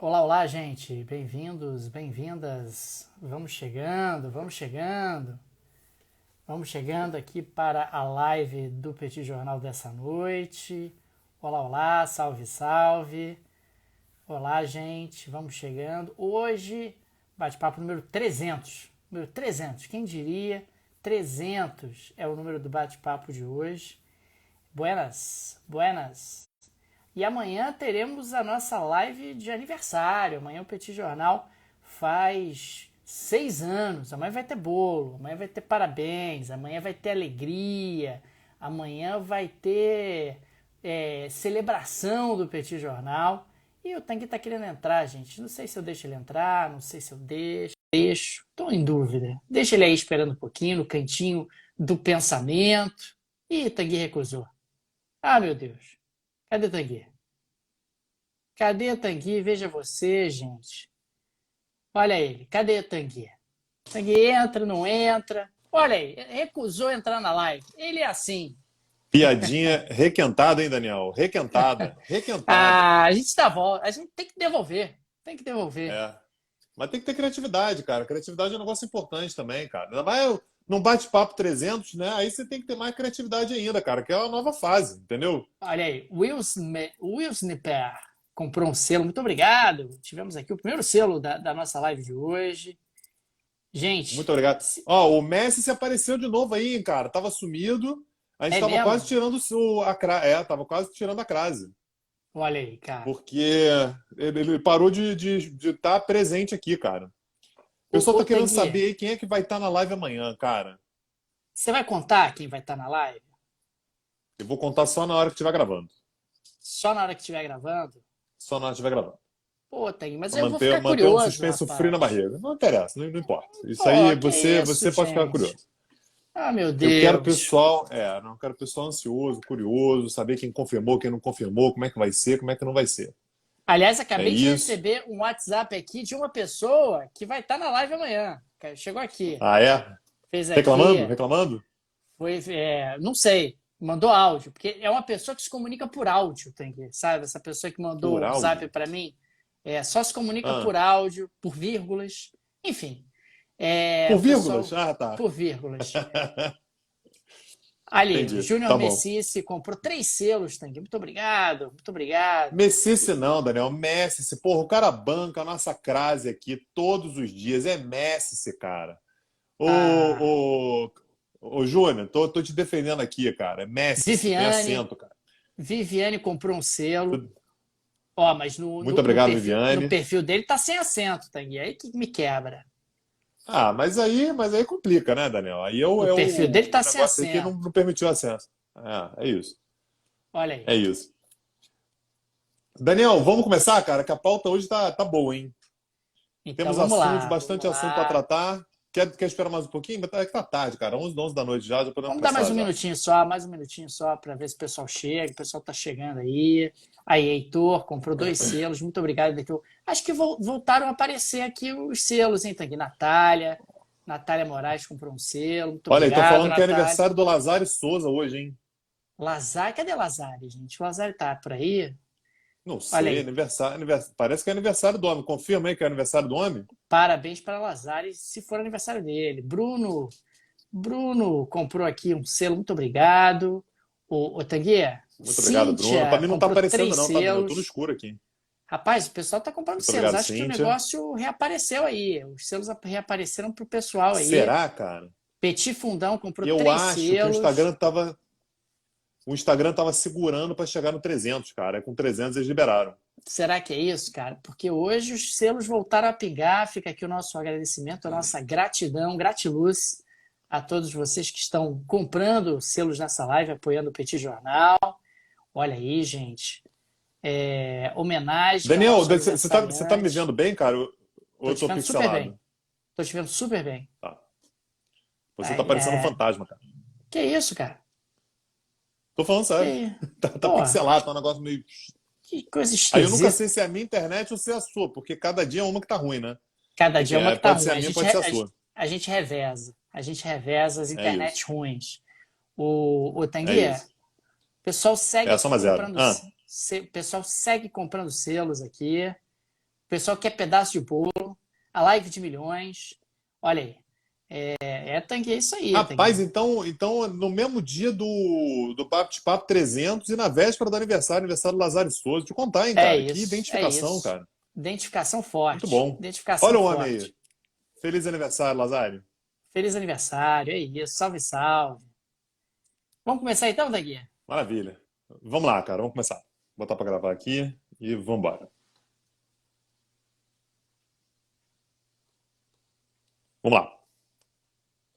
Olá, olá, gente. Bem-vindos, bem-vindas. Vamos chegando, vamos chegando. Vamos chegando aqui para a live do Petit Jornal dessa noite. Olá, olá, salve, salve. Olá, gente. Vamos chegando. Hoje, bate-papo número 300. Número 300. Quem diria? 300 é o número do bate-papo de hoje. Buenas, buenas. E amanhã teremos a nossa live de aniversário. Amanhã o Petit Jornal faz 6 anos. Amanhã vai ter bolo, amanhã vai ter parabéns, amanhã vai ter alegria, amanhã vai ter celebração do Petit Jornal. E o Tanguy tá querendo entrar, gente. Não sei se eu deixo ele entrar, não sei se eu deixo. Estou em dúvida. Deixa ele aí esperando um pouquinho, no cantinho do pensamento. Ih, Tanguy recusou. Ah, meu Deus. Cadê Tanguy? Cadê Tanguy? Veja você, gente. Olha ele. Cadê Tanguy? Tanguy entra, não entra. Olha aí, recusou entrar na live. Ele é assim. Piadinha requentada, hein, Daniel? Requentada. Requentada. Ah, a gente dá volta. A gente tem que devolver. Tem que devolver. É. Mas tem que ter criatividade, cara. Criatividade é um negócio importante também, cara. Ainda mais num bate-papo 300, né? Aí você tem que ter mais criatividade ainda, cara, que é uma nova fase, entendeu? Olha aí, Will Snipper comprou um selo. Muito obrigado. Tivemos aqui o primeiro selo da nossa live de hoje. Gente, Muito obrigado. Ó, o Messi se apareceu de novo aí, hein, cara. Tava sumido. A gente é tava quase mesmo? tirando tava quase tirando a crase. Olha aí, cara. Porque ele parou de estar presente aqui, cara. O pessoal Ô tá querendo Tanguy, saber aí quem é que vai estar na live amanhã, cara. você vai contar quem vai estar na live? Eu vou contar só na hora que estiver gravando. Só na hora que estiver gravando? Só na hora que estiver gravando. Pô, Tanguy, mas Pra eu vou manter, ficar manter um curioso, suspense frio na rapaz. barriga. Não interessa, não importa. Isso aí Pô, que você isso, pode ficar gente? curioso. Ah, meu Eu quero Deus. pessoal, não quero pessoal ansioso, curioso, saber quem confirmou, quem não confirmou, como é que vai ser, como é que não vai ser. Aliás, É acabei de isso. receber um WhatsApp aqui de uma pessoa que vai estar na live amanhã. Chegou aqui, Ah, é? fez aqui, Reclamando? Reclamando? foi, não sei, mandou áudio, porque é uma pessoa que se comunica por áudio, Tanguy, sabe? Essa pessoa que Por mandou o zap áudio? para mim, só se comunica Ah, por áudio, por vírgulas, enfim. O por vírgulas? pessoal, Ah, tá. por vírgulas. Ali, o Entendi. Júnior Tá bom. Messice comprou 3 selos, Tanguy. Muito obrigado, muito obrigado. Messice não, Daniel. Messi. Porra, o cara banca a nossa crase aqui todos os dias. É Messi, cara. A Ô, Júnior, tô te defendendo aqui, cara. É Messi, tem Viviane, acento, cara. Viviane comprou um selo. Ó, mas no, Muito no, no obrigado, perfil, no Viviane. perfil dele tá sem acento, Tanguy. Aí que me quebra. Ah, mas aí complica, né, Daniel? Aí é o, No é perfil dele o tá sem negócio aí que acento. não permitiu acesso. É isso. Olha aí. É isso. Daniel, vamos começar, cara, que a pauta hoje tá boa, hein? Então Temos vamos assuntos, lá, bastante vamos assunto para lá. tratar. Quer esperar mais um pouquinho? É que tá tarde, cara. 11 da noite já podemos Vamos dar começar já. mais um minutinho só para ver se o pessoal chega. O pessoal tá chegando aí. Aí, Heitor comprou 2 selos. Muito obrigado, Heitor. Acho que voltaram a aparecer aqui os selos, hein, Tanguy? Natália Moraes comprou um selo. Muito Olha aí, tô obrigado, falando que é Natália. aniversário do Lazare Souza hoje, hein? Lazare, cadê Lazare, gente? O Lazare tá por aí? Não Olha sei, aí. parece que é aniversário do homem. Confirma aí que é aniversário do homem? Parabéns para Lazare, se for aniversário dele. Bruno comprou aqui um selo, muito obrigado. O Tanguy, Muito obrigado, Bruno. Pra Cíntia mim não tá comprou aparecendo, três não, tá, Daniel? Eu tô no selos. escuro aqui. Rapaz, o pessoal tá comprando Muito selos. obrigado, Acho que o Cíntia. negócio reapareceu aí. Os selos reapareceram pro pessoal aí. Será, cara? Petit Fundão comprou Eu três acho que o selos. Instagram tava segurando para chegar no 300, cara. Com 300 eles liberaram. Será que é isso, cara? Porque hoje os selos voltaram a pingar. Fica aqui o nosso agradecimento, a nossa gratidão, gratiluz a todos vocês que estão comprando selos nessa live, apoiando o Petit Jornal. Olha aí, gente. Homenagem ao Daniel, nosso você tá me aniversariante. vendo bem, cara? Ou Tô eu te tô vendo super bem. pixelado? Tô te vendo super bem. Tá. Você tá parecendo um É... fantasma, cara. Que isso, cara? Tô falando sério. Que... Tá Pô, pixelado, tá um negócio meio. que coisa Aí eu nunca esquisita. sei se é a minha internet ou se é a sua, porque cada dia é uma que tá ruim, né? Cada dia é uma que tá Pode ser ruim. a minha, pode ser a sua. A gente reveza. A gente reveza as É internets isso. ruins. O É Tanguy, isso. o pessoal segue É só aqui uma zero. comprando. O pessoal segue comprando selos aqui. O pessoal quer pedaço de bolo, a live de milhões. Olha aí. Tangue, é isso aí, Rapaz, Tangue. então no mesmo dia do Bate-Papo 300 e na véspera do aniversário do Lazário Souza. Te contar, hein, É cara? Que isso, é identificação, isso. cara. Identificação Muito forte. bom. Identificação Olha o homem aí. forte. Feliz aniversário, Lazário. Feliz aniversário, é isso. Salve, salve. Vamos começar então, Tangue? Maravilha. Vamos lá, cara. Vamos começar. Vou botar pra gravar aqui e vamos embora. Vamos lá.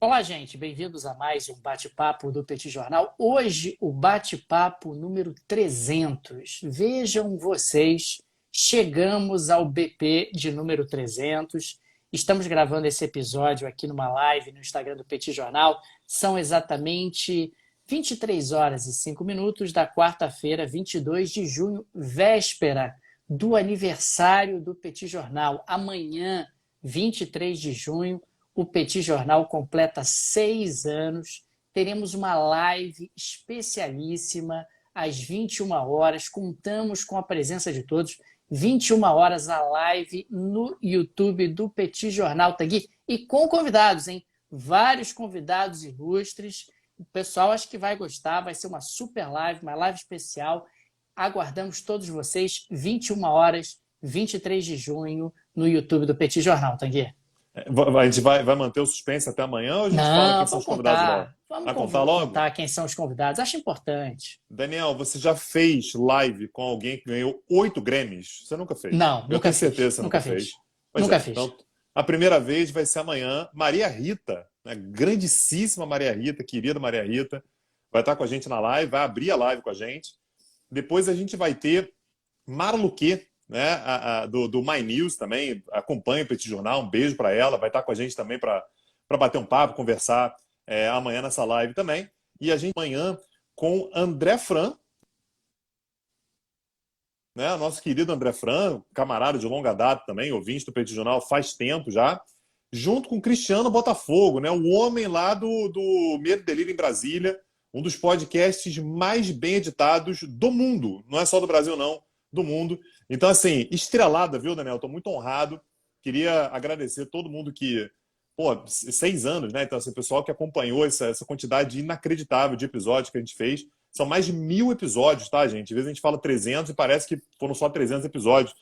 Olá, gente. Bem-vindos a mais um bate-papo do Petit Jornal. Hoje, o bate-papo número 300. Vejam vocês, chegamos ao BP de número 300. Estamos gravando esse episódio aqui numa live no Instagram do Petit Jornal. São exatamente 23 horas e 5 minutos da quarta-feira, 22 de junho, véspera do aniversário do Petit Jornal. Amanhã, 23 de junho, o Petit Jornal completa 6 anos. Teremos uma live especialíssima às 21 horas. Contamos com a presença de todos. 21 horas a live no YouTube do Petit Jornal, Tanguy. E com convidados, hein? Vários convidados ilustres. O pessoal acho que vai gostar. Vai ser uma super live, uma live especial. Aguardamos todos vocês, 21 horas, 23 de junho, no YouTube do Petit Jornal, Tanguy. A gente vai manter o suspense até amanhã ou a gente fala Não, quem são vamos os convidados logo? contar. Vamos Vai contar logo? contar quem são os convidados. Acho importante. Daniel, você já fez live com alguém que ganhou 8 Grammys? Você nunca fez? Não, Eu nunca tenho fiz. certeza que você Nunca nunca fez. fiz. Pois Nunca é. fiz. Então, a primeira vez vai ser amanhã. Maria Rita, né, grandíssima Maria Rita, querida Maria Rita, vai estar com a gente na live, vai abrir a live com a gente. Depois a gente vai ter Mara Luque, né, do My News também, acompanha o Petit Jornal, um beijo para ela, vai estar com a gente também para bater um papo, conversar amanhã nessa live também. E a gente amanhã com André Fran, né, nosso querido André Fran, camarada de longa data também, ouvinte do Petit Jornal faz tempo já, junto com Cristiano Botafogo, né, o homem lá do Medo e Delírio em Brasília, um dos podcasts mais bem editados do mundo, não é só do Brasil não, do mundo. Então, assim, estrelada, viu, Daniel? Estou muito honrado. Queria agradecer todo mundo que... Pô, 6 anos, né? Então, assim, o pessoal que acompanhou essa quantidade inacreditável de episódios que a gente fez. São mais de 1000 episódios, tá, gente? Às vezes a gente fala 300 e parece que foram só 300 episódios.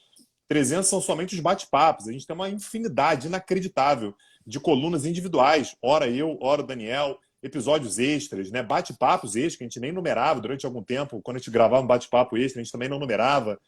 300 são somente os bate-papos. A gente tem uma infinidade inacreditável de colunas individuais. Ora eu, ora o Daniel, episódios extras, né? Bate-papos extras que a gente nem numerava durante algum tempo. Quando a gente gravava um bate-papo extra, a gente também não numerava.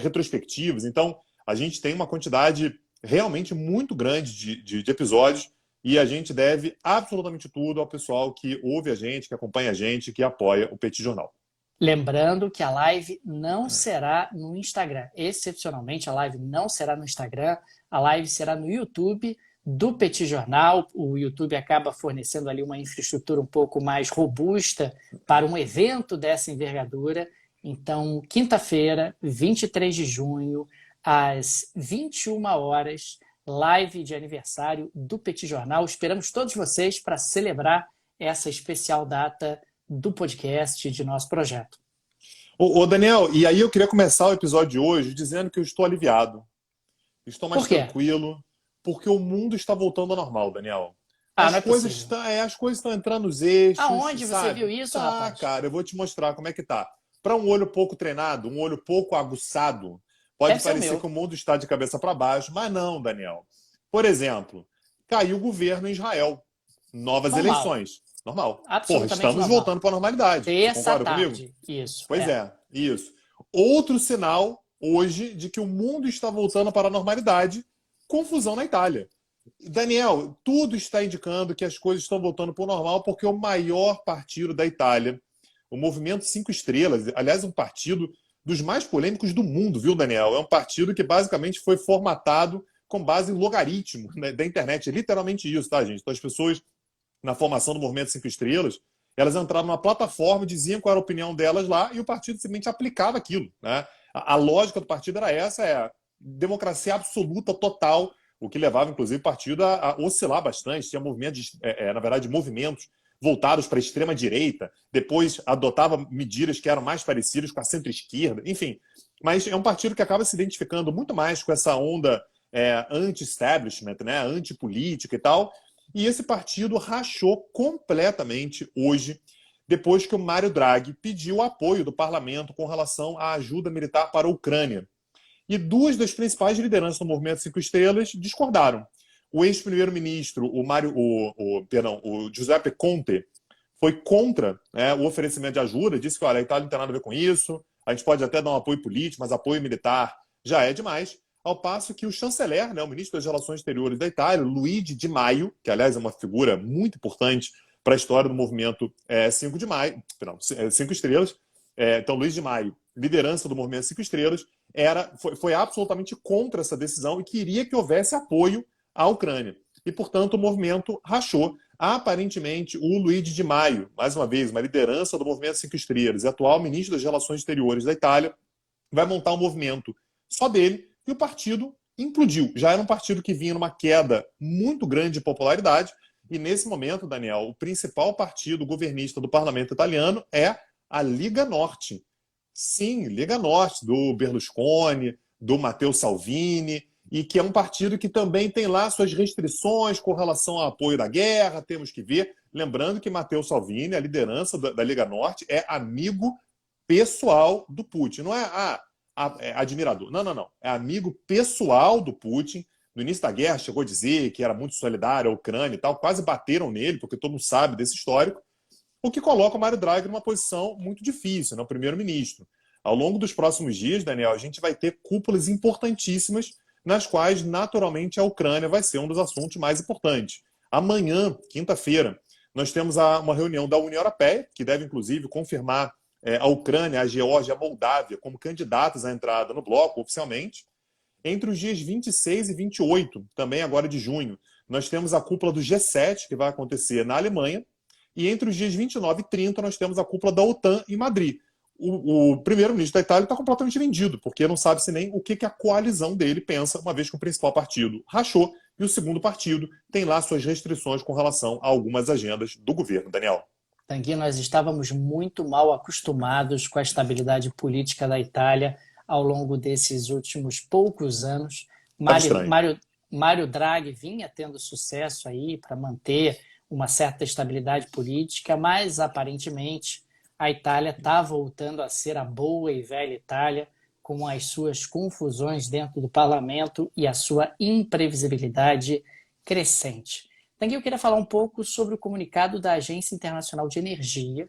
Retrospectivos. Então, a gente tem uma quantidade realmente muito grande de episódios e a gente deve absolutamente tudo ao pessoal que ouve a gente, que acompanha a gente, que apoia o Petit Jornal. Lembrando que a live não será no Instagram. Excepcionalmente, a live não será no Instagram. A live será no YouTube do Petit Jornal. O YouTube acaba fornecendo ali uma infraestrutura um pouco mais robusta para um evento dessa envergadura. Então, quinta-feira, 23 de junho, às 21 horas, live de aniversário do Petit Jornal. Esperamos todos vocês para celebrar essa especial data do podcast de nosso projeto. Ô Daniel, e aí eu queria começar o episódio de hoje dizendo que eu estou aliviado. Estou mais tranquilo, porque o mundo está voltando ao normal, Daniel. As coisas estão entrando nos eixos. Aonde sabe? você viu isso, rapaz? Cara, eu vou te mostrar como é que tá. Para um olho pouco treinado, um olho pouco aguçado, pode parecer que o mundo está de cabeça para baixo, mas não, Daniel. Por exemplo, caiu o governo em Israel. Novas eleições. Normal. Porra, estamos voltando para a normalidade. Terça tarde. Comigo? Isso. Pois isso. Outro sinal hoje de que o mundo está voltando para a normalidade, confusão na Itália. Daniel, tudo está indicando que as coisas estão voltando para o normal porque o maior partido da Itália, o Movimento 5 Estrelas, aliás, um partido dos mais polêmicos do mundo, viu, Daniel? É um partido que basicamente foi formatado com base em logaritmo, né, da internet. É literalmente isso, tá, gente? Então as pessoas, na formação do Movimento 5 Estrelas, elas entraram numa plataforma, diziam qual era a opinião delas lá e o partido simplesmente aplicava aquilo, né? A lógica do partido era essa, democracia absoluta, total, o que levava, inclusive, o partido a oscilar bastante. Tinha movimentos, na verdade, movimentos voltados para a extrema-direita, depois adotava medidas que eram mais parecidas com a centro-esquerda, enfim. Mas é um partido que acaba se identificando muito mais com essa onda anti-establishment, né, anti-política e tal, e esse partido rachou completamente hoje, depois que o Mário Draghi pediu o apoio do parlamento com relação à ajuda militar para a Ucrânia. E duas das principais lideranças do Movimento Cinco Estrelas discordaram. O ex-primeiro-ministro, o Giuseppe Conte, foi contra, né, o oferecimento de ajuda, disse que olha, a Itália não tem nada a ver com isso, a gente pode até dar um apoio político, mas apoio militar já é demais. Ao passo que o chanceler, né, o ministro das Relações Exteriores da Itália, Luigi Di Maio, que aliás é uma figura muito importante para a história do movimento Cinco Estrelas, então Luigi Di Maio, liderança do movimento Cinco Estrelas, foi absolutamente contra essa decisão e queria que houvesse apoio à Ucrânia. E, portanto, o movimento rachou. Aparentemente, o Luigi Di Maio, mais uma vez, uma liderança do movimento Cinco Estrelas e atual ministro das Relações Exteriores da Itália, vai montar um movimento só dele e o partido implodiu. Já era um partido que vinha numa queda muito grande de popularidade e, nesse momento, Daniel, o principal partido governista do parlamento italiano é a Liga Norte. Sim, Liga Norte, do Berlusconi, do Matteo Salvini, e que é um partido que também tem lá suas restrições com relação ao apoio da guerra, temos que ver. Lembrando que Matteo Salvini, a liderança da Liga Norte, é amigo pessoal do Putin. Não é admirador. Não. É amigo pessoal do Putin. No início da guerra chegou a dizer que era muito solidário à Ucrânia e tal. Quase bateram nele, porque todo mundo sabe desse histórico. O que coloca o Mário Draghi numa posição muito difícil, né? O primeiro-ministro. Ao longo dos próximos dias, Daniel, a gente vai ter cúpulas importantíssimas nas quais, naturalmente, a Ucrânia vai ser um dos assuntos mais importantes. Amanhã, quinta-feira, nós temos uma reunião da União Europeia, que deve, inclusive, confirmar a Ucrânia, a Geórgia e a Moldávia como candidatas à entrada no bloco, oficialmente. Entre os dias 26 e 28, também agora de junho, nós temos a cúpula do G7, que vai acontecer na Alemanha, e entre os dias 29 e 30, nós temos a cúpula da OTAN em Madrid. O primeiro-ministro da Itália está completamente vendido, porque não sabe-se nem o que a coalizão dele pensa, uma vez que o principal partido rachou e o segundo partido tem lá suas restrições com relação a algumas agendas do governo. Daniel. Tanguy, nós estávamos muito mal acostumados com a estabilidade política da Itália ao longo desses últimos poucos anos. Mário Draghi vinha tendo sucesso aí para manter uma certa estabilidade política, mas aparentemente a Itália está voltando a ser a boa e velha Itália, com as suas confusões dentro do parlamento e a sua imprevisibilidade crescente. Tanguy, eu queria falar um pouco sobre o comunicado da Agência Internacional de Energia.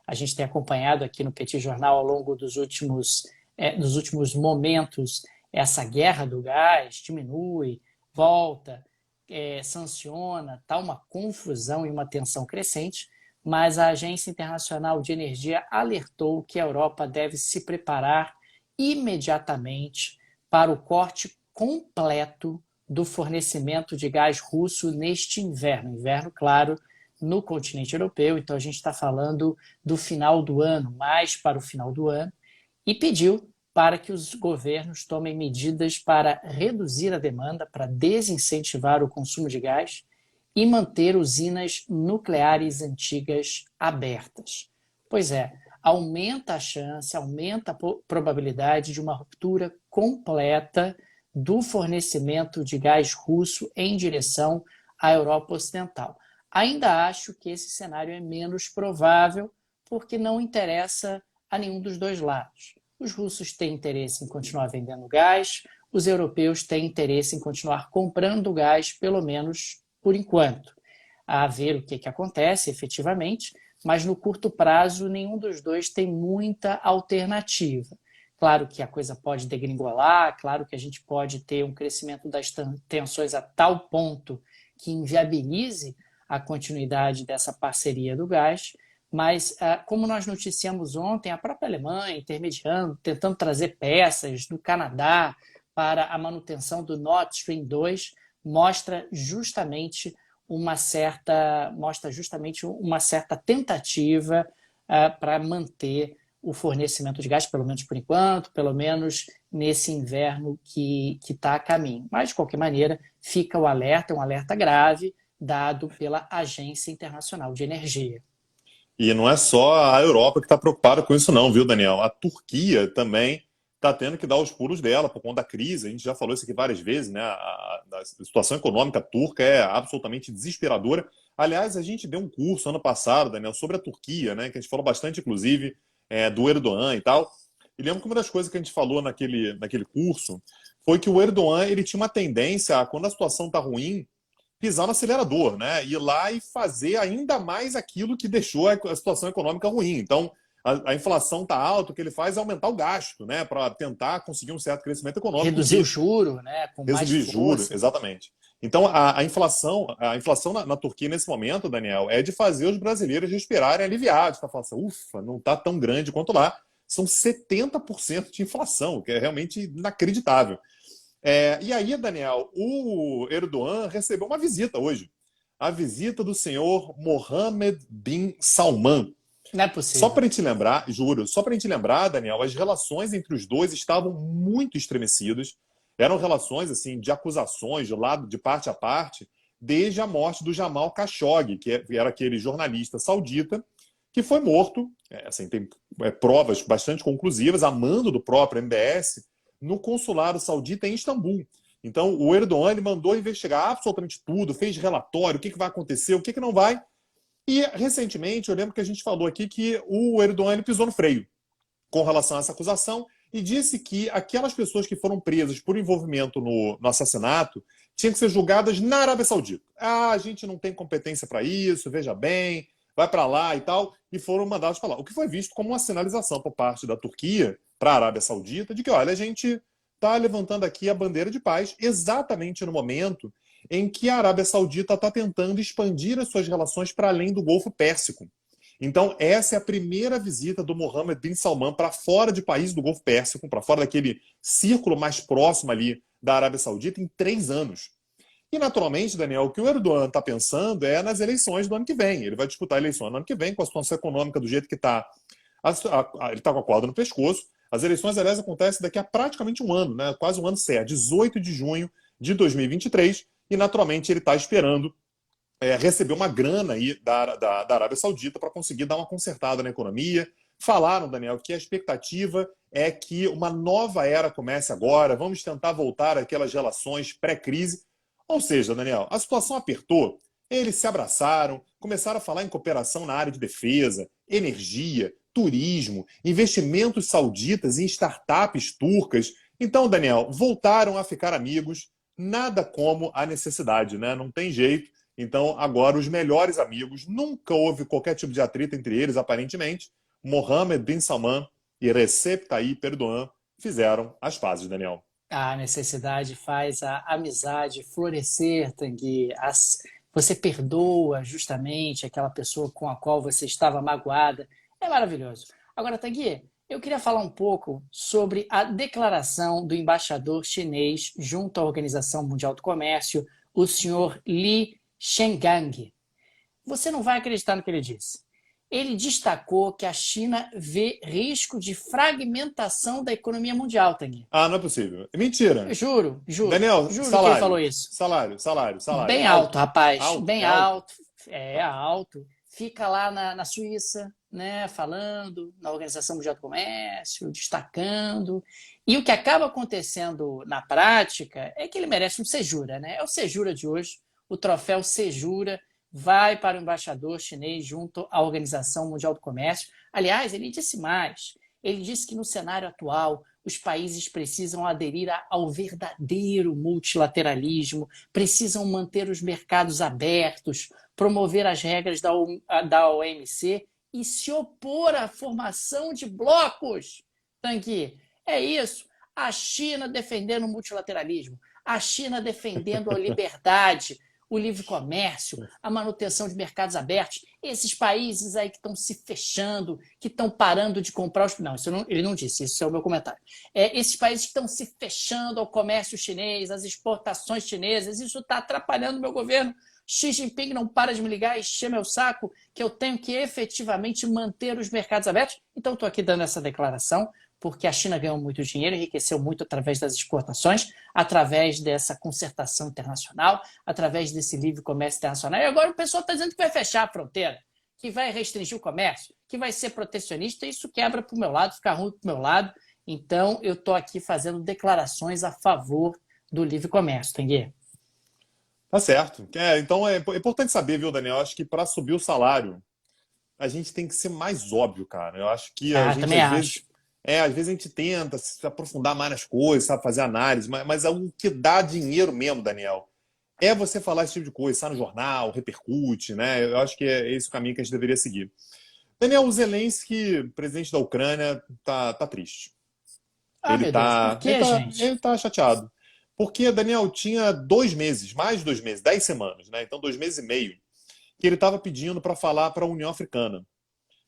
A gente tem acompanhado aqui no Petit Jornal ao longo dos últimos momentos essa guerra do gás, diminui, volta, sanciona, está uma confusão e uma tensão crescente, mas a Agência Internacional de Energia alertou que a Europa deve se preparar imediatamente para o corte completo do fornecimento de gás russo neste inverno, claro, no continente europeu. Então a gente está falando do final do ano, mais para o final do ano, e pediu para que os governos tomem medidas para reduzir a demanda, para desincentivar o consumo de gás e manter usinas nucleares antigas abertas. Pois é, aumenta a chance, aumenta a probabilidade de uma ruptura completa do fornecimento de gás russo em direção à Europa Ocidental. Ainda acho que esse cenário é menos provável porque não interessa a nenhum dos dois lados. Os russos têm interesse em continuar vendendo gás, os europeus têm interesse em continuar comprando gás, pelo menos por enquanto. A ver o que acontece efetivamente, mas no curto prazo nenhum dos dois tem muita alternativa. Claro que a coisa pode degringolar, claro que a gente pode ter um crescimento das tensões a tal ponto que inviabilize a continuidade dessa parceria do gás, mas como nós noticiamos ontem, a própria Alemanha intermediando, tentando trazer peças do Canadá para a manutenção do Nord Stream 2, mostra justamente uma certa tentativa para manter o fornecimento de gás, pelo menos por enquanto, pelo menos nesse inverno que está a caminho. Mas, de qualquer maneira, fica o alerta, um alerta grave dado pela Agência Internacional de Energia. E não é só a Europa que está preocupada com isso não, viu, Daniel? A Turquia também está tendo que dar os pulos dela por conta da crise. A gente já falou isso aqui várias vezes, né? A situação econômica turca é absolutamente desesperadora. Aliás, a gente deu um curso ano passado, Daniel, sobre a Turquia, né? Que a gente falou bastante, inclusive, do Erdogan e tal. E lembro que uma das coisas que a gente falou naquele curso foi que o Erdogan ele tinha uma tendência a, quando a situação está ruim, pisar no acelerador, né? Ir lá e fazer ainda mais aquilo que deixou a situação econômica ruim. Então, a inflação está alta, o que ele faz é aumentar o gasto, né? Para tentar conseguir um certo crescimento econômico. Reduzir o juro, né? Com mais reduzir juros, força. exatamente. Então, a inflação na Turquia nesse momento, Daniel, é de fazer os brasileiros respirarem aliviados, para falar assim, ufa, não está tão grande quanto lá. São 70% de inflação, que é realmente inacreditável. E aí, Daniel, o Erdogan recebeu uma visita hoje. A visita do senhor Mohammed bin Salman. Não é possível. Só para a gente lembrar, juro, só para a gente lembrar, Daniel, as relações entre os dois estavam muito estremecidas. Eram relações assim de acusações de lado, de parte a parte, desde a morte do Jamal Khashoggi, que era aquele jornalista saudita que foi morto, assim, tem provas bastante conclusivas, a mando do próprio MBS, no consulado saudita em Istambul. Então, o Erdogan ele mandou investigar absolutamente tudo, fez relatório, o que vai acontecer, o que não vai. E, recentemente, eu lembro que a gente falou aqui que o Erdogan ele pisou no freio com relação a essa acusação e disse que aquelas pessoas que foram presas por envolvimento no assassinato tinham que ser julgadas na Arábia Saudita. A gente não tem competência para isso, veja bem, vai para lá e tal, e foram mandados para lá. O que foi visto como uma sinalização por parte da Turquia para a Arábia Saudita de que, olha, a gente está levantando aqui a bandeira de paz exatamente no momento em que a Arábia Saudita está tentando expandir as suas relações para além do Golfo Pérsico. Então, essa é a primeira visita do Mohammed bin Salman para fora de países do Golfo Pérsico, para fora daquele círculo mais próximo ali da Arábia Saudita, em 3 anos. E, naturalmente, Daniel, o que o Erdogan está pensando é nas eleições do ano que vem. Ele vai disputar a eleição no ano que vem, com a situação econômica do jeito que está. Ele está com a corda no pescoço. As eleições, aliás, acontecem daqui a praticamente um ano, né? Quase um ano certo, 18 de junho de 2023. E, naturalmente, ele está esperando receber uma grana aí da Arábia Saudita para conseguir dar uma consertada na economia. Falaram, Daniel, que a expectativa é que uma nova era comece agora, vamos tentar voltar àquelas relações pré-crise. Ou seja, Daniel, a situação apertou, eles se abraçaram, começaram a falar em cooperação na área de defesa, energia, turismo, investimentos sauditas em startups turcas. Então, Daniel, voltaram a ficar amigos, nada como a necessidade, né? Não tem jeito. Então, agora, os melhores amigos, nunca houve qualquer tipo de atrito entre eles, aparentemente. Mohammed bin Salman e Recep Tayyip Erdogan fizeram as pazes, Daniel. A necessidade faz a amizade florescer, Tanguy. Você perdoa justamente aquela pessoa com a qual você estava magoada. É maravilhoso. Agora, Tanguy, eu queria falar um pouco sobre a declaração do embaixador chinês junto à Organização Mundial do Comércio, o senhor Li Shengang. Você não vai acreditar no que ele disse. Ele destacou que a China vê risco de fragmentação da economia mundial, Tanguy. Ah, não é possível. Mentira. Juro. Daniel, Juro salário, que ele falou isso. Salário. Bem alto, rapaz. Alto, Bem alto. alto. É alto. Fica lá na Suíça, né, falando na Organização Mundial do Comércio, destacando. E o que acaba acontecendo na prática é que ele merece um Sejura, né? É o Sejura de hoje. O troféu Sejura vai para o embaixador chinês junto à Organização Mundial do Comércio. Aliás, ele disse mais. Ele disse que no cenário atual os países precisam aderir ao verdadeiro multilateralismo, precisam manter os mercados abertos, promover as regras da OMC e se opor à formação de blocos. Tanguy, é isso. A China defendendo o multilateralismo, a China defendendo a liberdade, o livre comércio, a manutenção de mercados abertos, esses países aí que estão se fechando, que estão parando de comprar os... Não, ele não disse, isso é o meu comentário. Esses países que estão se fechando ao comércio chinês, às exportações chinesas, isso está atrapalhando o meu governo. Xi Jinping não para de me ligar e encher meu saco, que eu tenho que efetivamente manter os mercados abertos. Então, estou aqui dando essa declaração porque a China ganhou muito dinheiro, enriqueceu muito através das exportações, através dessa concertação internacional, através desse livre comércio internacional. E agora o pessoal está dizendo que vai fechar a fronteira, que vai restringir o comércio, que vai ser protecionista. Isso quebra para o meu lado, fica ruim para o meu lado. Então, eu estou aqui fazendo declarações a favor do livre comércio, Tenguê. Tá certo. Então é importante saber, viu, Daniel? Acho que para subir o salário, a gente tem que ser mais óbvio, cara. Eu acho que a Ah, gente, também acho. às vezes a gente tenta se aprofundar mais nas coisas, sabe, fazer análise, mas é o que dá dinheiro mesmo, Daniel, é você falar esse tipo de coisa, está no jornal, repercute, né? Eu acho que é esse o caminho que a gente deveria seguir. Daniel, o Zelensky, presidente da Ucrânia, tá triste. Ah, meu Deus, por que, Ele gente? tá chateado. Porque, Daniel, tinha 2 meses, mais de 2 meses, 10 semanas, né? Então, 2 meses e meio, que ele estava pedindo para falar para a União Africana.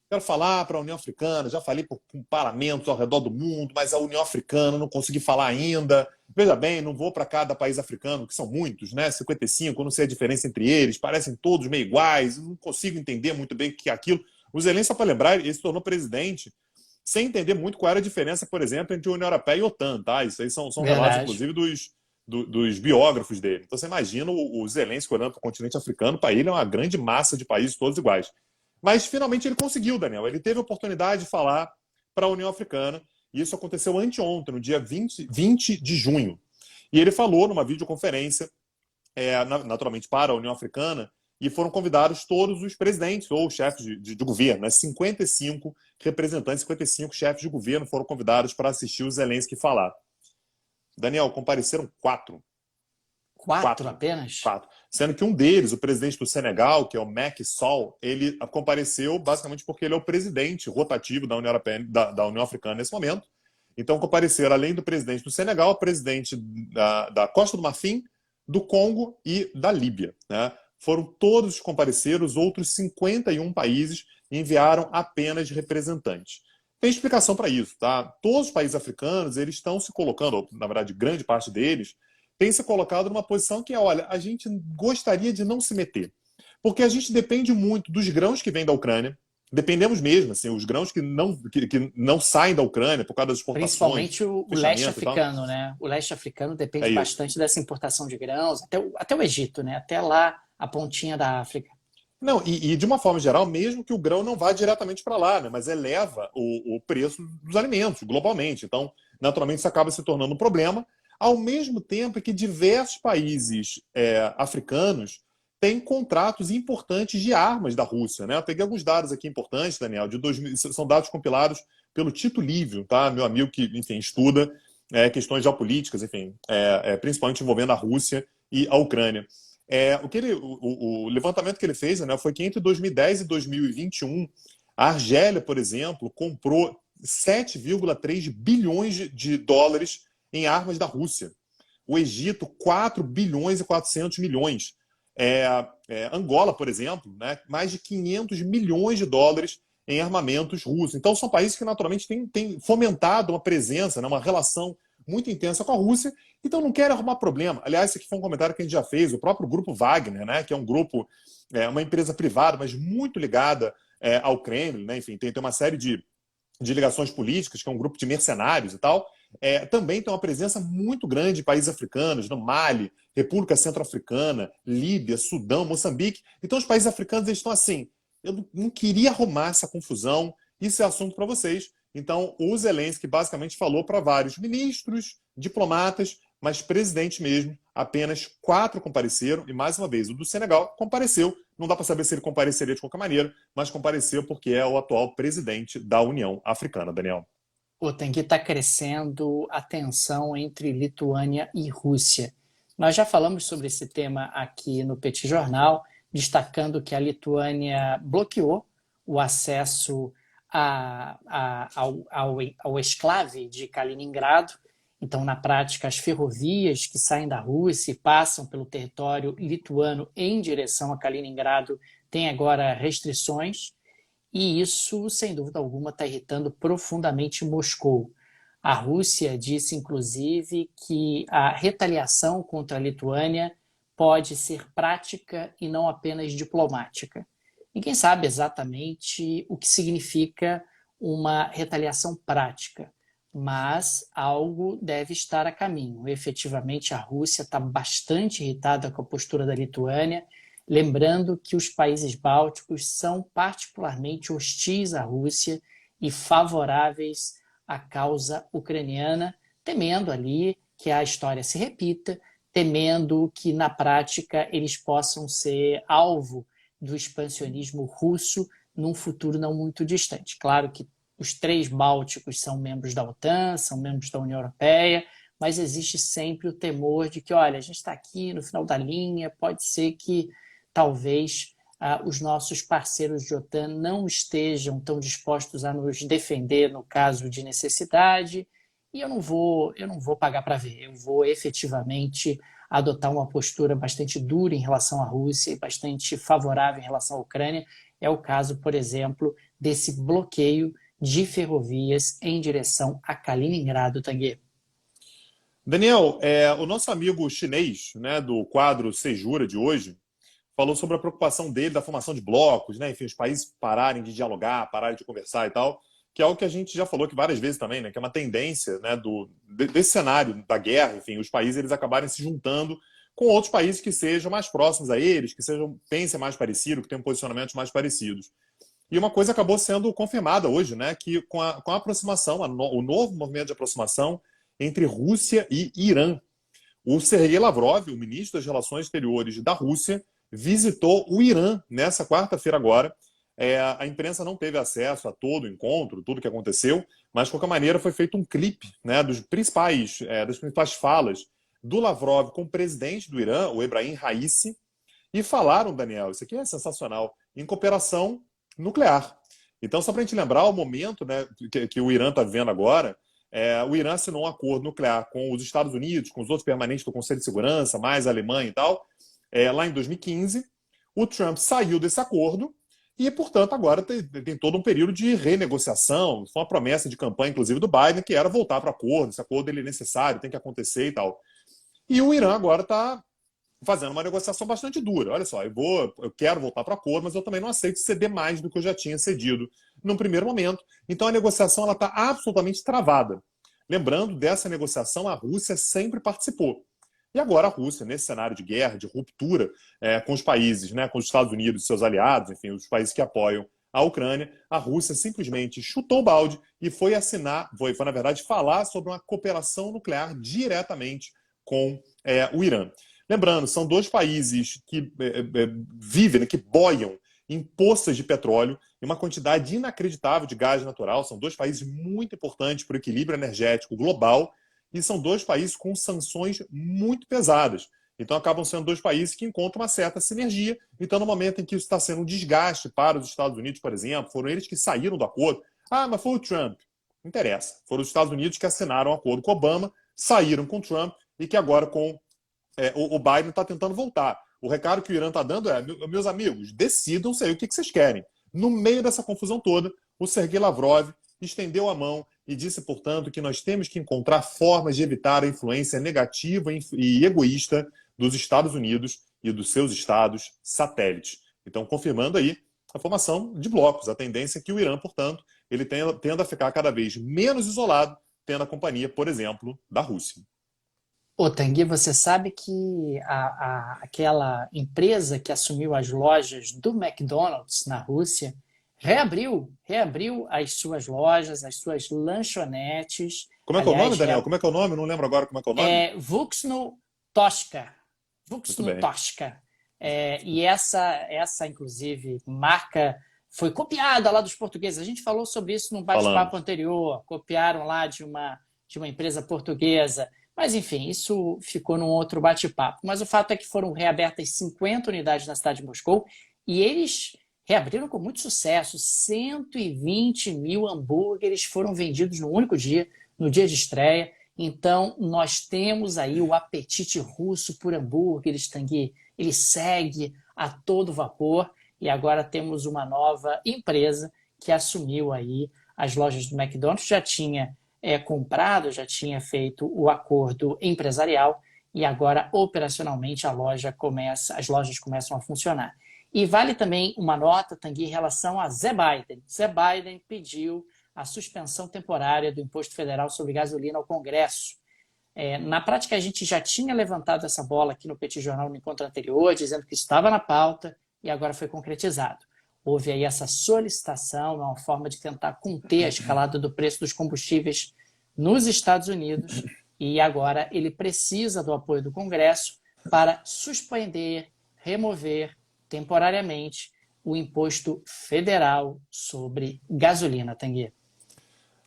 Quero falar para a União Africana, já falei com parlamentos ao redor do mundo, mas a União Africana não consegui falar ainda. Veja bem, não vou para cada país africano, que são muitos, né? 55, eu não sei a diferença entre eles, parecem todos meio iguais, não consigo entender muito bem o que é aquilo. O Zelensky, só para lembrar, ele se tornou presidente sem entender muito qual era a diferença, por exemplo, entre a União Europeia e a OTAN, tá? Isso aí são relatos, Verdade. inclusive, dos biógrafos dele. Então você imagina o Zelensky olhando para o continente africano, para ele é uma grande massa de países todos iguais. Mas finalmente ele conseguiu, Daniel. Ele teve a oportunidade de falar para a União Africana, e isso aconteceu anteontem, no dia 20 de junho. E ele falou numa videoconferência, naturalmente para a União Africana, e foram convidados todos os presidentes ou chefes de governo, né? 55 representantes, 55 chefes de governo foram convidados para assistir o Zelensky falar. Daniel, compareceram quatro. Quatro Quatro. apenas? Quatro. Sendo que um deles, o presidente do Senegal, que é o Macky Sall, ele compareceu basicamente porque ele é o presidente rotativo da União Europeia, da União Africana nesse momento. Então compareceram, além do presidente do Senegal, o presidente da Costa do Marfim, do Congo e da Líbia, né? Foram todos compareceram, os outros 51 países enviaram apenas representantes. Tem explicação para isso, tá? Todos os países africanos, eles estão se colocando, ou, na verdade, grande parte deles, tem se colocado numa posição que é, olha, a gente gostaria de não se meter. Porque a gente depende muito dos grãos que vêm da Ucrânia, dependemos mesmo, assim, os grãos que não saem da Ucrânia por causa das exportações, Principalmente o leste fechamento e tal. africano, né? O leste africano É depende isso. bastante dessa importação de grãos, até o Egito, né? Até lá a pontinha da África. Não, e de uma forma geral, mesmo que o grão não vá diretamente para lá, né, mas eleva o preço dos alimentos globalmente. Então, naturalmente, isso acaba se tornando um problema, ao mesmo tempo que diversos países africanos têm contratos importantes de armas da Rússia, né? Eu peguei alguns dados aqui importantes, Daniel, de 2000, são dados compilados pelo Tito Livio, tá? Meu amigo que, enfim, estuda questões geopolíticas, enfim, principalmente envolvendo a Rússia e a Ucrânia. O levantamento que ele fez, né, foi que entre 2010 e 2021, a Argélia, por exemplo, comprou 7,3 bilhões de dólares em armas da Rússia. O Egito, 4 bilhões e 400 milhões. Angola, por exemplo, né, mais de 500 milhões de dólares em armamentos russos. Então, são países que, naturalmente, têm fomentado uma presença, né, uma relação muito intensa com a Rússia, então não querem arrumar problema. Aliás, esse aqui foi um comentário que a gente já fez, o próprio grupo Wagner, né, que é um grupo, uma empresa privada, mas muito ligada ao Kremlin, né, enfim, tem uma série de ligações políticas, que é um grupo de mercenários e tal, também tem uma presença muito grande de países africanos, no Mali, República Centro-Africana, Líbia, Sudão, Moçambique. Então os países africanos eles estão assim, eu não queria arrumar essa confusão, isso é assunto para vocês. Então o Zelensky basicamente falou para vários ministros, diplomatas, mas presidente mesmo, apenas 4 compareceram, e mais uma vez, o do Senegal compareceu, não dá para saber se ele compareceria de qualquer maneira, mas compareceu porque é o atual presidente da União Africana, Daniel. Tem que estar crescendo a tensão entre Lituânia e Rússia. Nós já falamos sobre esse tema aqui no Petit Jornal, destacando que a Lituânia bloqueou o acesso ao exclave de Kaliningrado. Então, na prática, as ferrovias que saem da Rússia e passam pelo território lituano em direção a Kaliningrado têm agora restrições, e isso, sem dúvida alguma, está irritando profundamente Moscou. A Rússia disse, inclusive, que a retaliação contra a Lituânia pode ser prática e não apenas diplomática. Ninguém sabe exatamente o que significa uma retaliação prática, mas algo deve estar a caminho. Efetivamente, a Rússia está bastante irritada com a postura da Lituânia, lembrando que os países bálticos são particularmente hostis à Rússia e favoráveis à causa ucraniana, temendo ali que a história se repita, temendo que, na prática, eles possam ser alvo do expansionismo russo num futuro não muito distante. Claro que os 3 bálticos são membros da OTAN, são membros da União Europeia, mas existe sempre o temor de que, olha, a gente está aqui no final da linha, pode ser que talvez os nossos parceiros de OTAN não estejam tão dispostos a nos defender no caso de necessidade, e eu não vou pagar para ver, eu vou efetivamente adotar uma postura bastante dura em relação à Rússia e bastante favorável em relação à Ucrânia. É o caso, por exemplo, desse bloqueio de ferrovias em direção a Kaliningrado, Tanguy. Daniel, o nosso amigo chinês, né, do quadro Sejura de hoje, falou sobre a preocupação dele da formação de blocos, né, enfim, os países pararem de dialogar, pararem de conversar e tal, que é algo que a gente já falou que várias vezes também, né, que é uma tendência, né, desse cenário da guerra, enfim, os países eles acabarem se juntando com outros países que sejam mais próximos a eles, que pensem mais parecido, que tenham posicionamentos mais parecidos. E uma coisa acabou sendo confirmada hoje, né, que com a aproximação, o novo movimento de aproximação entre Rússia e Irã. O Sergei Lavrov, o ministro das Relações Exteriores da Rússia, visitou o Irã nessa quarta-feira agora. A imprensa não teve acesso a todo o encontro, tudo que aconteceu, mas de qualquer maneira foi feito um clipe, né, das principais falas do Lavrov com o presidente do Irã, o Ebrahim Raisi, e falaram, Daniel, isso aqui é sensacional, em cooperação nuclear. Então, só para a gente lembrar o momento, né, que o Irã está vivendo agora, o Irã assinou um acordo nuclear com os Estados Unidos, com os outros permanentes do Conselho de Segurança, mais a Alemanha e tal, lá em 2015. O Trump saiu desse acordo e, portanto, agora tem todo um período de renegociação. Foi uma promessa de campanha, inclusive, do Biden, que era voltar para o acordo. Esse acordo ele é necessário, tem que acontecer e tal. E o Irã agora está fazendo uma negociação bastante dura. Olha só, eu quero voltar para o acordo, mas eu também não aceito ceder mais do que eu já tinha cedido num primeiro momento. Então a negociação está absolutamente travada. Lembrando, dessa negociação, a Rússia sempre participou. E agora a Rússia, nesse cenário de guerra, de ruptura com os países, né, com os Estados Unidos e seus aliados, enfim, os países que apoiam a Ucrânia, a Rússia simplesmente chutou o balde e foi na verdade, falar sobre uma cooperação nuclear diretamente com o Irã. Lembrando, são 2 países que vivem, né, que boiam em poças de petróleo e uma quantidade inacreditável de gás natural. São 2 países muito importantes para o equilíbrio energético global e são 2 países com sanções muito pesadas. Então, acabam sendo 2 países que encontram uma certa sinergia. Então, no momento em que isso está sendo um desgaste para os Estados Unidos, por exemplo, foram eles que saíram do acordo. Ah, mas foi o Trump. Não interessa. Foram os Estados Unidos que assinaram o acordo com Obama, saíram com o Trump e que agora com o Biden está tentando voltar. O recado que o Irã está dando é: meus amigos, decidam-se aí o que vocês querem. No meio dessa confusão toda, o Sergei Lavrov estendeu a mão e disse, portanto, que nós temos que encontrar formas de evitar a influência negativa e egoísta dos Estados Unidos e dos seus estados satélites. Então, confirmando aí a formação de blocos, a tendência é que o Irã, portanto, ele tenda a ficar cada vez menos isolado, tendo a companhia, por exemplo, da Rússia. Ô, Tanguy, você sabe que aquela empresa que assumiu as lojas do McDonald's na Rússia reabriu as suas lojas, as suas lanchonetes. Como é que é o nome, Daniel? Como é que é o nome? Não lembro agora como é que é o nome. Vuxno Toshka. Muito bem. E essa, inclusive, marca foi copiada lá dos portugueses. A gente falou sobre isso num bate-papo anterior. Copiaram lá de uma empresa portuguesa. Mas, enfim, isso ficou num outro bate-papo. Mas o fato é que foram reabertas 50 unidades na cidade de Moscou e eles reabriram com muito sucesso. 120 mil hambúrgueres foram vendidos no único dia, no dia de estreia. Então, nós temos aí o apetite russo por hambúrgueres, Tanguy. Ele segue a todo vapor e agora temos uma nova empresa que assumiu aí as lojas do McDonald's. Já tinha comprado, já tinha feito o acordo empresarial e agora, operacionalmente, as lojas começam a funcionar. E vale também uma nota, Tanguy, em relação a Zé Biden. Zé Biden pediu a suspensão temporária do imposto federal sobre gasolina ao Congresso. Na prática, a gente já tinha levantado essa bola aqui no Petit Jornal no encontro anterior, dizendo que estava na pauta e agora foi concretizado. Houve aí essa solicitação, uma forma de tentar conter a escalada do preço dos combustíveis nos Estados Unidos, e agora ele precisa do apoio do Congresso para suspender, remover temporariamente o imposto federal sobre gasolina, Tanguy.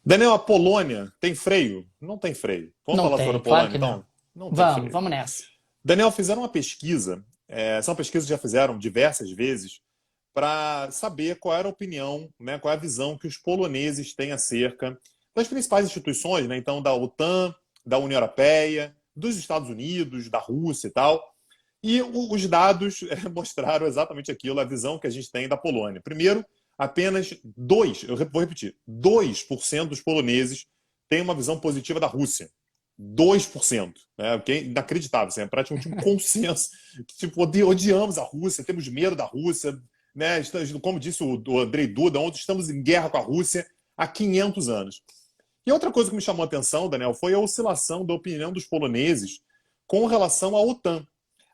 Daniel, a Polônia tem freio? Não tem freio. Vamos falar sobre a Polônia, claro que então? não. Não tem freio. Vamos nessa. Daniel, fizeram uma pesquisa, essa pesquisa já fizeram diversas vezes, para saber qual era a opinião, né, qual é a visão que os poloneses têm acerca das principais instituições, né, então da OTAN, da União Europeia, dos Estados Unidos, da Rússia e tal. E os dados mostraram exatamente aquilo, a visão que a gente tem da Polônia. Primeiro, apenas 2% dos poloneses têm uma visão positiva da Rússia. 2%. Né? O que é inacreditável, assim, é praticamente um consenso. Tipo, odiamos a Rússia, temos medo da Rússia. Né? Como disse o Andrei Duda, ontem estamos em guerra com a Rússia há 500 anos. E outra coisa que me chamou a atenção, Daniel, foi a oscilação da opinião dos poloneses com relação à OTAN.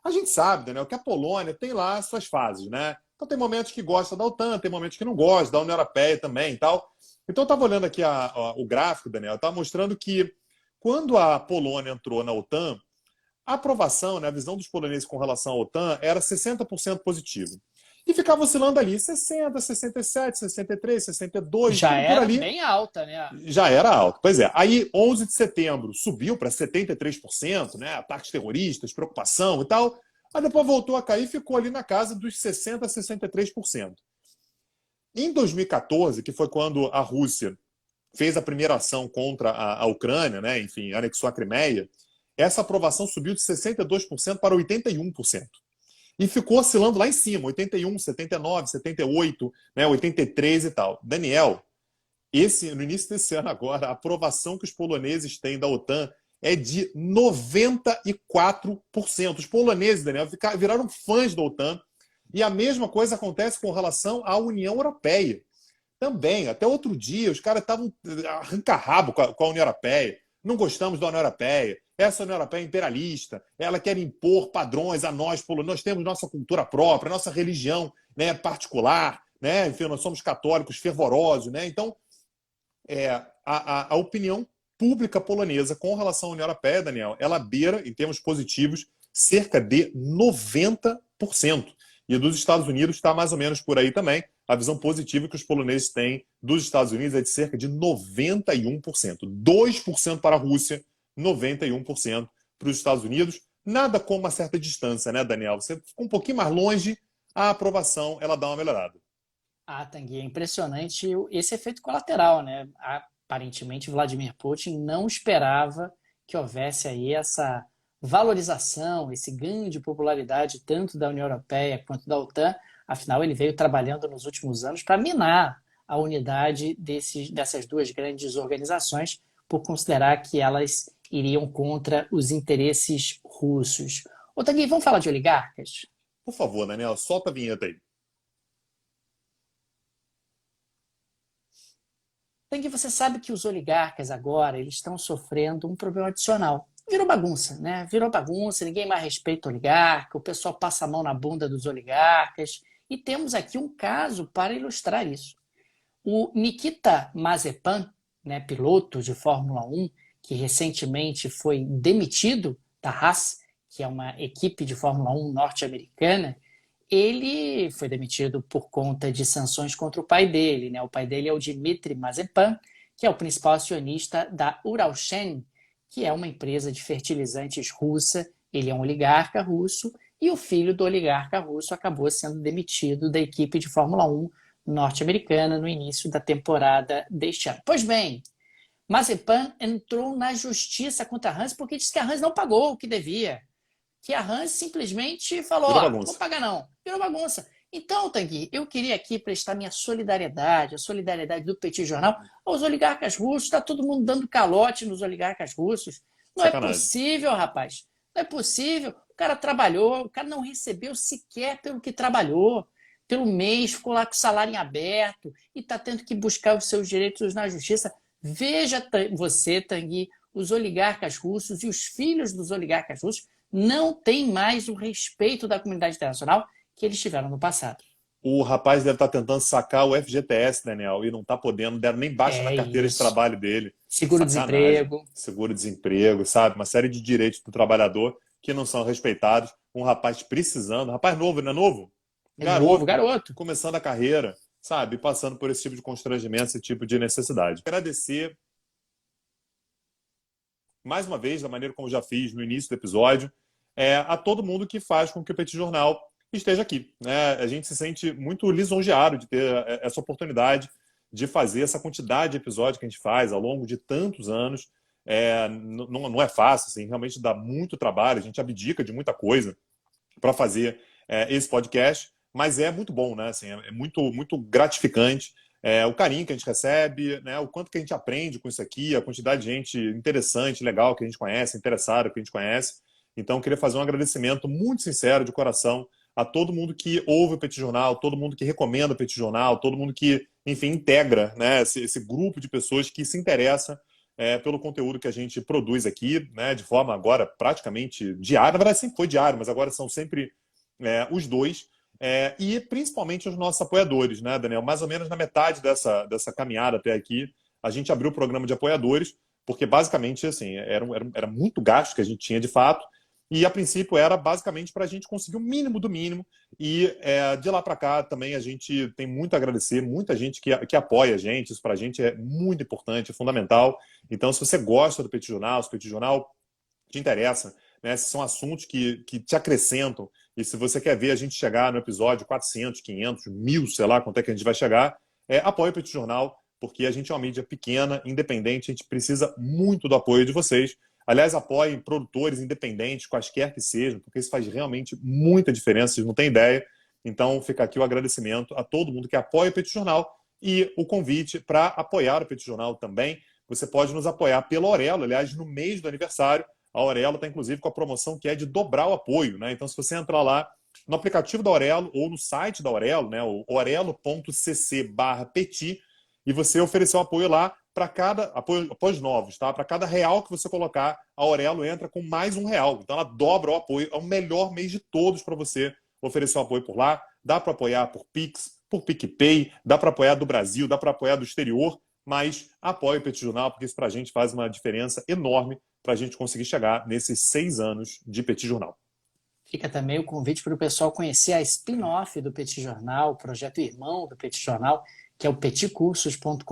A gente sabe, Daniel, que a Polônia tem lá suas fases, né? Então tem momentos que gosta da OTAN, tem momentos que não gosta, da União Europeia também e tal. Então eu estava olhando aqui o gráfico, Daniel, estava mostrando que quando a Polônia entrou na OTAN, a aprovação, né, a visão dos poloneses com relação à OTAN era 60% positivo. E ficava oscilando ali, 60, 67, 63, 62, já era por ali. Bem alta, né? Já era alto, pois é. Aí, 11 de setembro, subiu para 73%, né? Ataques terroristas, preocupação e tal. Aí depois voltou a cair e ficou ali na casa dos 60 a 63%. Em 2014, que foi quando a Rússia fez a primeira ação contra a Ucrânia, né? Enfim, anexou a Crimeia, essa aprovação subiu de 62% para 81%. E ficou oscilando lá em cima, 81, 79, 78, né, 83 e tal. Daniel, no início desse ano agora, a aprovação que os poloneses têm da OTAN é de 94%. Os poloneses, Daniel, viraram fãs da OTAN. E a mesma coisa acontece com relação à União Europeia. Também, até outro dia, os caras estavam arranca-rabo com a União Europeia. Não gostamos da União Europeia. Essa União Europeia é imperialista, ela quer impor padrões a nós, nós temos nossa cultura própria, nossa religião, né, particular, né? Enfim, nós somos católicos fervorosos, né? Então, a opinião pública polonesa com relação à União Europeia, Daniel, ela beira, em termos positivos, cerca de 90%. E dos Estados Unidos está mais ou menos por aí também. A visão positiva que os poloneses têm dos Estados Unidos é de cerca de 91%. 2% para a Rússia, 91% para os Estados Unidos. Nada com uma certa distância, né, Daniel? Você fica um pouquinho mais longe, a aprovação ela dá uma melhorada. Tanguy, é impressionante esse efeito colateral, né? Aparentemente, Vladimir Putin não esperava que houvesse aí essa valorização, esse ganho de popularidade tanto da União Europeia quanto da OTAN. Afinal, ele veio trabalhando nos últimos anos para minar a unidade dessas duas grandes organizações, por considerar que elas iriam contra os interesses russos. Tanguy, vamos falar de oligarcas? Por favor, Daniel, solta a vinheta aí. Tanguy, você sabe que os oligarcas agora eles estão sofrendo um problema adicional. Virou bagunça, né? Virou bagunça, ninguém mais respeita o oligarca, o pessoal passa a mão na bunda dos oligarcas. E temos aqui um caso para ilustrar isso. O Nikita Mazepan, né, piloto de Fórmula 1, que recentemente foi demitido da Haas, que é uma equipe de Fórmula 1 norte-americana, ele foi demitido por conta de sanções contra o pai dele, né? O pai dele é o Dmitry Mazepan, que é o principal acionista da Uralchen, que é uma empresa de fertilizantes russa. Ele é um oligarca russo e o filho do oligarca russo acabou sendo demitido da equipe de Fórmula 1 norte-americana no início da temporada deste ano. Pois bem, Mazepan entrou na justiça contra a Hans porque disse que a Hans não pagou o que devia. Que a Hans simplesmente falou, não vou pagar não. Virou bagunça. Então, Tanguy, eu queria aqui prestar minha solidariedade, a solidariedade do Petit Jornal, aos oligarcas russos. Está todo mundo dando calote nos oligarcas russos. Não é possível, rapaz. Não é possível. O cara trabalhou, o cara não recebeu sequer pelo que trabalhou. pelo mês, ficou lá com o salário em aberto e está tendo que buscar os seus direitos na justiça. Veja você, Tanguy, os oligarcas russos e os filhos dos oligarcas russos não têm mais o respeito da comunidade internacional que eles tiveram no passado. O rapaz deve estar tentando sacar o FGTS, Daniel, e não está podendo, deram nem baixa na É carteira de isso. trabalho dele. Sacanagem. Seguro-desemprego. Seguro-desemprego, sabe? Uma série de direitos do trabalhador que não são respeitados. Um rapaz precisando, rapaz novo, não é novo? É novo, Garoto, garoto. começando a carreira, sabe? Passando por esse tipo de constrangimento, esse tipo de necessidade. Agradecer mais uma vez, da maneira como já fiz no início do episódio, a todo mundo que faz com que o Petit Jornal esteja aqui. Né? A gente se sente muito lisonjeado de ter essa oportunidade de fazer essa quantidade de episódios que a gente faz ao longo de tantos anos. Não é fácil, assim, realmente dá muito trabalho, a gente abdica de muita coisa para fazer esse podcast, mas é muito bom, né? Assim, é muito, muito gratificante o carinho que a gente recebe, né? O quanto que a gente aprende com isso aqui, a quantidade de gente interessante, legal que a gente conhece, interessada que a gente conhece. Então, eu queria fazer um agradecimento muito sincero, de coração, a todo mundo que ouve o Petit Jornal, todo mundo que recomenda o Petit Jornal, todo mundo que, enfim, integra, né, esse grupo de pessoas que se interessa pelo conteúdo que a gente produz aqui, né, de forma agora praticamente diária. Na verdade, sempre foi diário, mas agora são sempre os dois. E principalmente os nossos apoiadores, né, Daniel? Mais ou menos na metade dessa caminhada até aqui, a gente abriu o programa de apoiadores, porque basicamente assim, era muito gasto que a gente tinha de fato, e a princípio era basicamente para a gente conseguir o mínimo do mínimo, e de lá para cá também a gente tem muito a agradecer, muita gente que apoia a gente, isso para a gente é muito importante, é fundamental. Então, se você gosta do Petit Jornal, se o Petit Jornal te interessa, né, se são assuntos que te acrescentam, e se você quer ver a gente chegar no episódio 400, 500, 1000, sei lá quanto é que a gente vai chegar, apoie o Petit Jornal, porque a gente é uma mídia pequena, independente, a gente precisa muito do apoio de vocês. Aliás, apoiem produtores independentes, quaisquer que sejam, porque isso faz realmente muita diferença, vocês não têm ideia. Então, fica aqui o agradecimento a todo mundo que apoia o Petit Jornal e o convite para apoiar o Petit Jornal também. Você pode nos apoiar pelo Aurelo, aliás, no mês do aniversário, a Aurelo está, inclusive, com a promoção que é de dobrar o apoio. Né? Então, se você entrar lá no aplicativo da Aurelo ou no site da Aurelo, né, o orelo.cc/petit, e você oferecer o apoio lá para cada apoios novos, tá? Para cada real que você colocar, a Aurelo entra com mais R$ 1. Então, ela dobra o apoio. É o melhor mês de todos para você oferecer o apoio por lá. Dá para apoiar por Pix, por PicPay, dá para apoiar do Brasil, dá para apoiar do exterior, mas apoie o Petit Jornal, porque isso para a gente faz uma diferença enorme para a gente conseguir chegar nesses 6 anos de Petit Jornal. Fica também o convite para o pessoal conhecer a spin-off do Petit Jornal, o projeto irmão do Petit Jornal, que é o petcursos.com.br,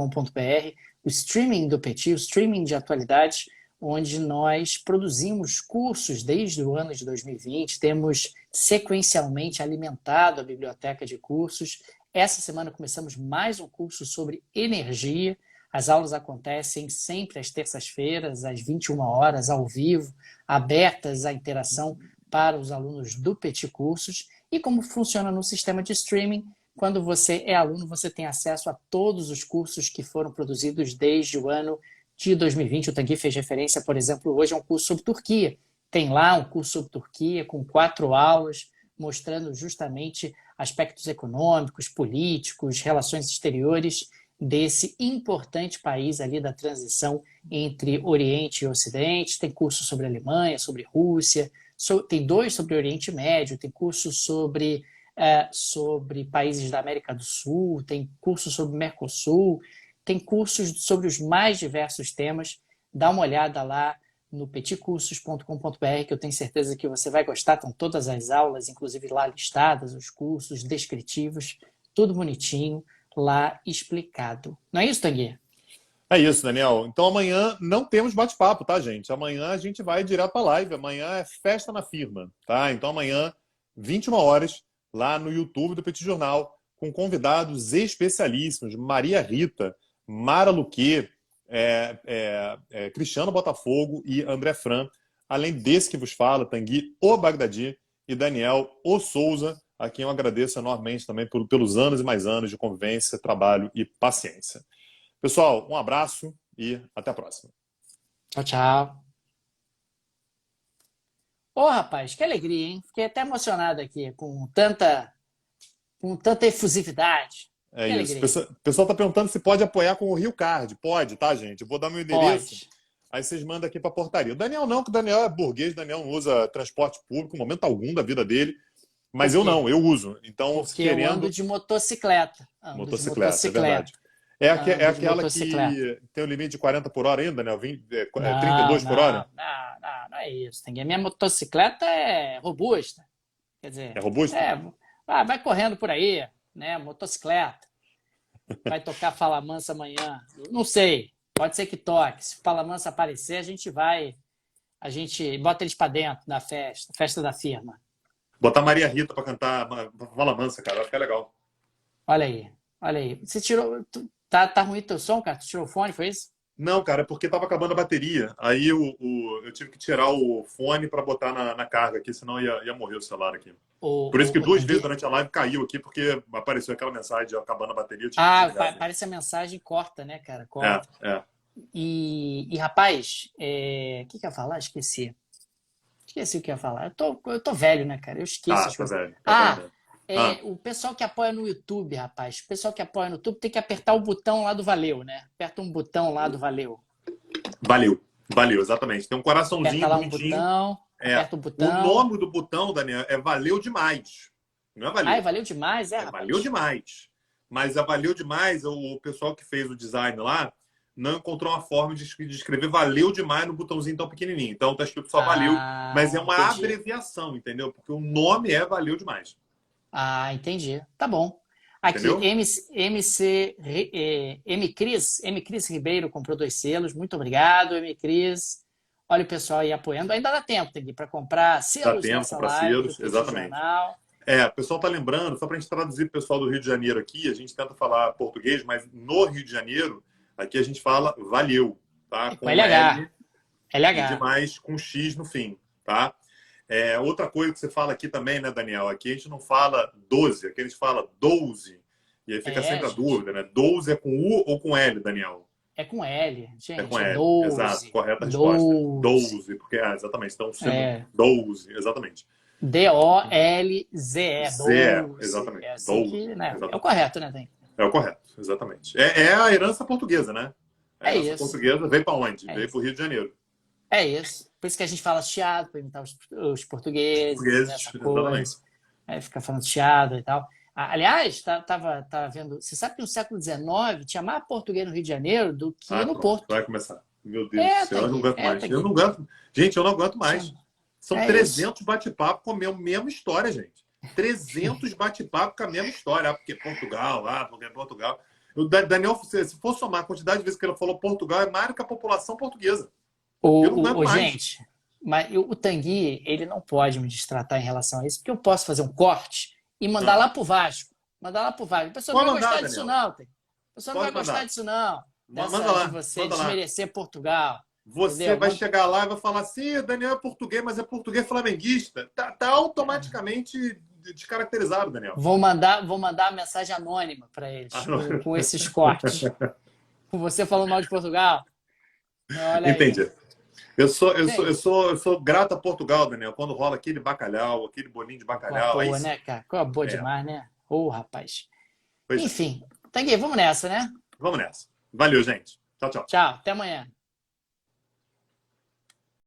o streaming do Petit, o streaming de atualidades, onde nós produzimos cursos desde o ano de 2020, temos sequencialmente alimentado a biblioteca de cursos. Essa semana começamos mais um curso sobre energia. As aulas acontecem sempre às terças-feiras, às 21 horas, ao vivo, abertas à interação para os alunos do Petit Cursos. E como funciona no sistema de streaming, quando você é aluno, você tem acesso a todos os cursos que foram produzidos desde o ano de 2020. O Tanguy fez referência, por exemplo, hoje a um curso sobre Turquia. Tem lá um curso sobre Turquia com 4 aulas, mostrando justamente aspectos econômicos, políticos, relações exteriores desse importante país ali da transição entre Oriente e Ocidente. Tem curso sobre Alemanha, sobre Rússia, tem 2 sobre Oriente Médio, tem curso sobre países da América do Sul, tem curso sobre Mercosul, tem cursos sobre os mais diversos temas. Dá uma olhada lá no petcursos.com.br, que eu tenho certeza que você vai gostar. Estão todas as aulas, inclusive lá listadas, os cursos descritivos, tudo bonitinho, lá explicado. Não é isso, Tanguy? É isso, Daniel. Então amanhã não temos bate-papo, tá, gente? Amanhã a gente vai direto para a live. Amanhã é festa na firma, tá? Então amanhã, 21 horas, lá no YouTube do Petit Jornal, com convidados especialíssimos: Maria Rita, Mara Luque, Cristiano Botafogo e André Fran. Além desse que vos fala, Tanguy O Bagdadi e Daniel O Souza, a quem eu agradeço enormemente também pelos anos e mais anos de convivência, trabalho e paciência. Pessoal, um abraço e até a próxima. Tchau, tchau. Ô, rapaz, que alegria, hein? Fiquei até emocionado aqui com tanta com tanta efusividade. É Que isso. alegria. O pessoal tá perguntando se pode apoiar com o Rio Card. Pode, tá, gente? Eu vou dar meu endereço. Pode. Aí vocês mandam aqui para a portaria. O Daniel não, que o Daniel é burguês, o Daniel não usa transporte público, em momento algum da vida dele. Mas Por eu quê? não, eu uso. Então, se Porque eu ando querendo, de motocicleta. motocicleta, é verdade. É Ando de aquela motocicleta. que tem o limite de 40 por hora ainda, Daniel? 32 Não, por hora? não é isso. A minha motocicleta é robusta. Quer É dizer, robusto? vai correndo por aí, né? Motocicleta. Vai tocar Fala Mansa amanhã. Não sei. Pode ser que toque. Se Fala Mansa aparecer, a gente bota eles para dentro da festa da firma. Botar Maria Rita para cantar Fala Mansa, cara, vai ficar legal. Olha aí. Você tirou. Tá ruim teu som, cara? Tu tirou o fone, foi isso? Não, cara, é porque tava acabando a bateria. Aí eu tive que tirar o fone para botar na carga aqui, senão ia morrer o celular aqui. Por isso que duas vezes durante a live caiu aqui, porque apareceu aquela mensagem de acabando a bateria. Parece a mensagem corta, né, cara? Corta. É. E rapaz, o que eu ia falar? Esqueci o que eu ia falar. Eu tô velho, né, cara? Eu esqueço as coisas. Velho. O pessoal que apoia no YouTube, rapaz. O pessoal que apoia no YouTube tem que apertar o botão lá do Valeu, né? Aperta um botão lá do Valeu. Valeu, exatamente. Tem um coraçãozinho aperta lá bonitinho. Aperta o botão. O nome do botão, Daniel, é Valeu Demais. Não é Valeu. Valeu demais, rapaz? Valeu demais. Mas a Valeu Demais, o pessoal que fez o design lá, não encontrou uma forma de escrever Valeu Demais no botãozinho tão pequenininho. Então tá escrito só Valeu, mas é uma abreviação, entendeu? Porque o nome é Valeu Demais. Entendi. Tá bom. Aqui, M. Cris Ribeiro comprou 2 selos. Muito obrigado, M. Cris. Olha o pessoal aí apoiando. Ainda dá tempo para comprar selos nessa live. Exatamente. O pessoal tá lembrando, só para a gente traduzir para o pessoal do Rio de Janeiro aqui, a gente tenta falar português, mas no Rio de Janeiro, aqui a gente fala valeu, tá? Com LH. E demais com X no fim, tá? Outra coisa que você fala aqui também, né, Daniel? Aqui a gente não fala 12, aqui a gente fala 12. E aí fica sempre a dúvida, né? 12 é com U ou com L, Daniel? É com L, gente. É com L, 12, exato. Correta resposta. 12, porque, exatamente, estão sendo 12, exatamente. D-O-L-Z-E. Exatamente. É assim 12, que, né? exatamente. É o correto, né, tem? É o correto, exatamente. É a herança portuguesa, né? A herança portuguesa veio para onde? Veio para o Rio de Janeiro. É isso. Por isso que a gente fala chiado, para imitar os portugueses. Essa coisa. Fica falando chiado e tal. Aliás, tava vendo. Você sabe que no século XIX tinha mais português no Rio de Janeiro do que no Porto. Vai começar. Meu Deus do céu, eu não aguento mais. Eu não aguento. Gente, eu não aguento mais. São 300 bate-papo com a mesma história, gente. 300 bate-papo com a mesma história. Porque Portugal, porque Portugal. O Daniel, se for somar a quantidade de vezes que ele falou Portugal, é maior que a população portuguesa. Gente, mas o Tanguy, ele não pode me destratar em relação a isso, porque eu posso fazer um corte e mandar lá pro Vasco. O pessoal não vai gostar disso, não. O pessoal não vai gostar disso, não. De você desmerecer Portugal. Você vai chegar lá e vai falar assim, Daniel é português, mas é português flamenguista. Tá automaticamente descaracterizado, Daniel. Vou mandar uma mensagem anônima para eles, com esses cortes. Com você falando mal de Portugal. Olha Entendi. Aí. Eu sou grato a Portugal, Daniel, quando rola aquele bacalhau, aquele bolinho de bacalhau. Boa, né, cara? Coisa boa demais, né? Rapaz. Enfim, Tanguy, vamos nessa, né? Vamos nessa. Valeu, gente. Tchau, tchau. Tchau, até amanhã.